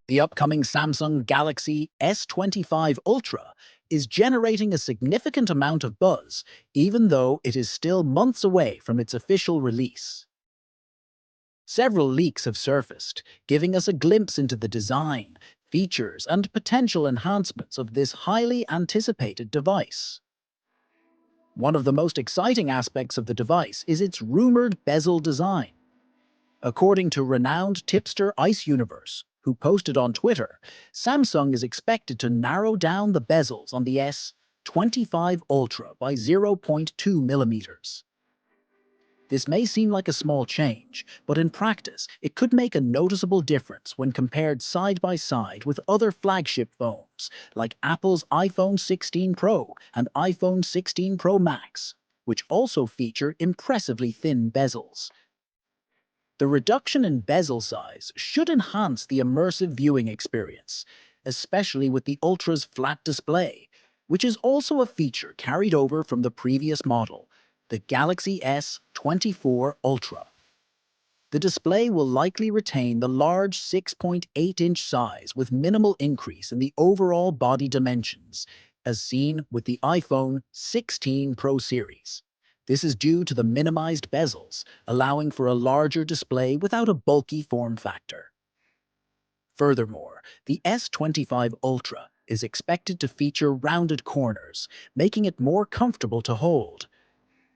The upcoming Samsung Galaxy S25 Ultra is generating a significant amount of buzz, even though it is still months away from its official release. Several leaks have surfaced, giving us a glimpse into the design, features, and potential enhancements of this highly anticipated device. One of the most exciting aspects of the device is its rumored bezel design. According to renowned tipster Ice Universe, who posted on Twitter, Samsung is expected to narrow down the bezels on the S25 Ultra by 0.2 millimeters. This may seem like a small change, but in practice, it could make a noticeable difference when compared side by side with other flagship phones, like Apple's iPhone 16 Pro and iPhone 16 Pro Max, which also feature impressively thin bezels. The reduction in bezel size should enhance the immersive viewing experience, especially with the Ultra's flat display, which is also a feature carried over from the previous model, the Galaxy S24 Ultra. The display will likely retain the large 6.8-inch size with minimal increase in the overall body dimensions, as seen with the iPhone 16 Pro series. This is due to the minimized bezels, allowing for a larger display without a bulky form factor. Furthermore, the S25 Ultra is expected to feature rounded corners, making it more comfortable to hold.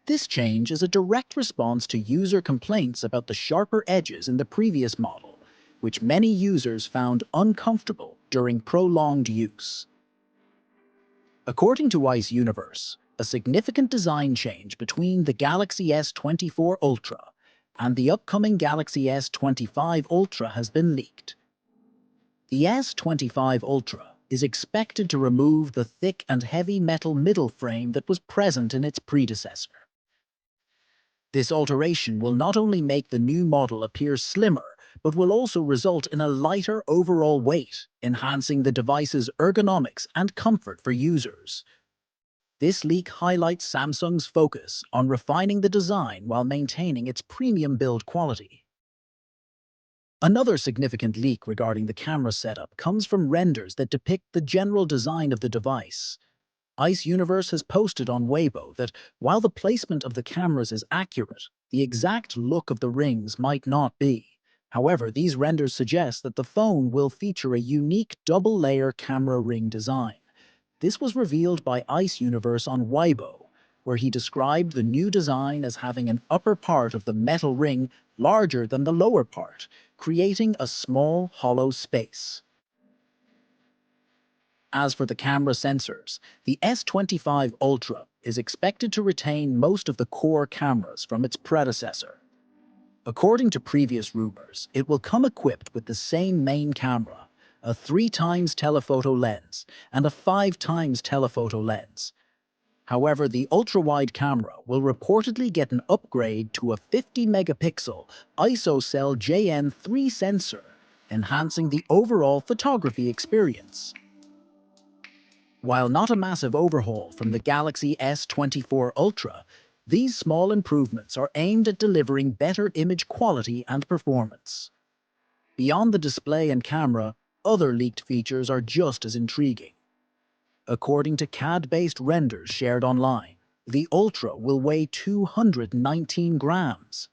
This change is a direct response to user complaints about the sharper edges in the previous model, which many users found uncomfortable during prolonged use. According to Ice Universe, a significant design change between the Galaxy S24 Ultra and the upcoming Galaxy S25 Ultra has been leaked. The S25 Ultra is expected to remove the thick and heavy metal middle frame that was present in its predecessor. This alteration will not only make the new model appear slimmer, but will also result in a lighter overall weight, enhancing the device's ergonomics and comfort for users. This leak highlights Samsung's focus on refining the design while maintaining its premium build quality. Another significant leak regarding the camera setup comes from renders that depict the general design of the device. Ice Universe has posted on Weibo that while the placement of the cameras is accurate, the exact look of the rings might not be. However, these renders suggest that the phone will feature a unique double-layer camera ring design. This was revealed by Ice Universe on Weibo, where he described the new design as having an upper part of the metal ring larger than the lower part, creating a small, hollow space. As for the camera sensors, the S25 Ultra is expected to retain most of the core cameras from its predecessor. According to previous rumors, it will come equipped with the same main camera, a 3x telephoto lens and a 5x telephoto lens. However, the ultra-wide camera will reportedly get an upgrade to a 50-megapixel ISOCELL JN3 sensor, enhancing the overall photography experience. While not a massive overhaul from the Galaxy S24 Ultra, these small improvements are aimed at delivering better image quality and performance. Beyond the display and camera, other leaked features are just as intriguing. According to CAD-based renders shared online, the Ultra will weigh 219 grams.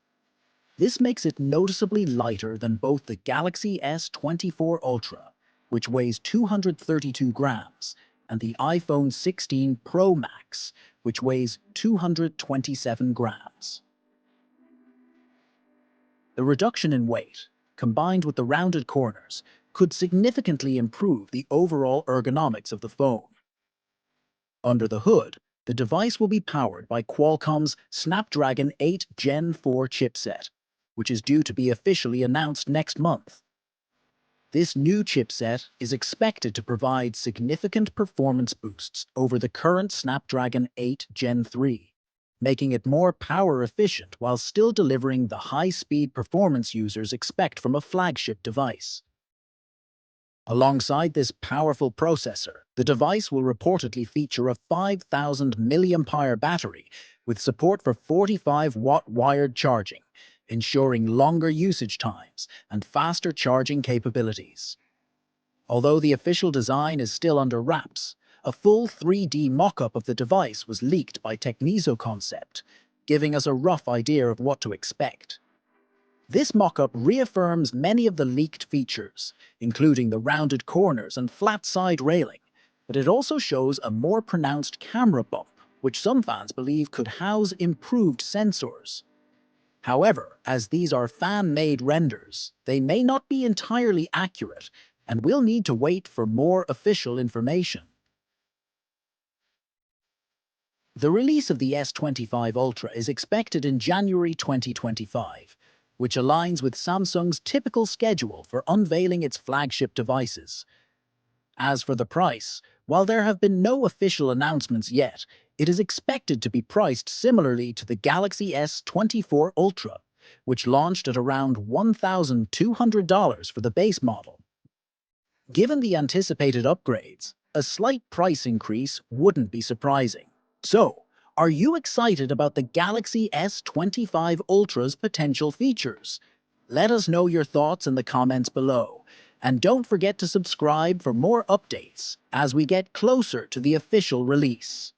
This makes it noticeably lighter than both the Galaxy S24 Ultra, which weighs 232 grams, and the iPhone 16 Pro Max, which weighs 227 grams. The reduction in weight, combined with the rounded corners, could significantly improve the overall ergonomics of the phone. Under the hood, the device will be powered by Qualcomm's Snapdragon 8 Gen 4 chipset, which is due to be officially announced next month. This new chipset is expected to provide significant performance boosts over the current Snapdragon 8 Gen 3, making it more power efficient while still delivering the high-speed performance users expect from a flagship device. Alongside this powerful processor, the device will reportedly feature a 5,000 mAh battery with support for 45-watt wired charging, ensuring longer usage times and faster charging capabilities. Although the official design is still under wraps, a full 3D mock-up of the device was leaked by Technizo Concept, giving us a rough idea of what to expect. This mock-up reaffirms many of the leaked features, including the rounded corners and flat side railing, but it also shows a more pronounced camera bump, which some fans believe could house improved sensors. However, as these are fan-made renders, they may not be entirely accurate, and we'll need to wait for more official information. The release of the S25 Ultra is expected in January 2025, which aligns with Samsung's typical schedule for unveiling its flagship devices. As for the price, while there have been no official announcements yet, it is expected to be priced similarly to the Galaxy S24 Ultra, which launched at around $1,200 for the base model. Given the anticipated upgrades, a slight price increase wouldn't be surprising. So, are you excited about the Galaxy S25 Ultra's potential features? Let us know your thoughts in the comments below. And don't forget to subscribe for more updates as we get closer to the official release.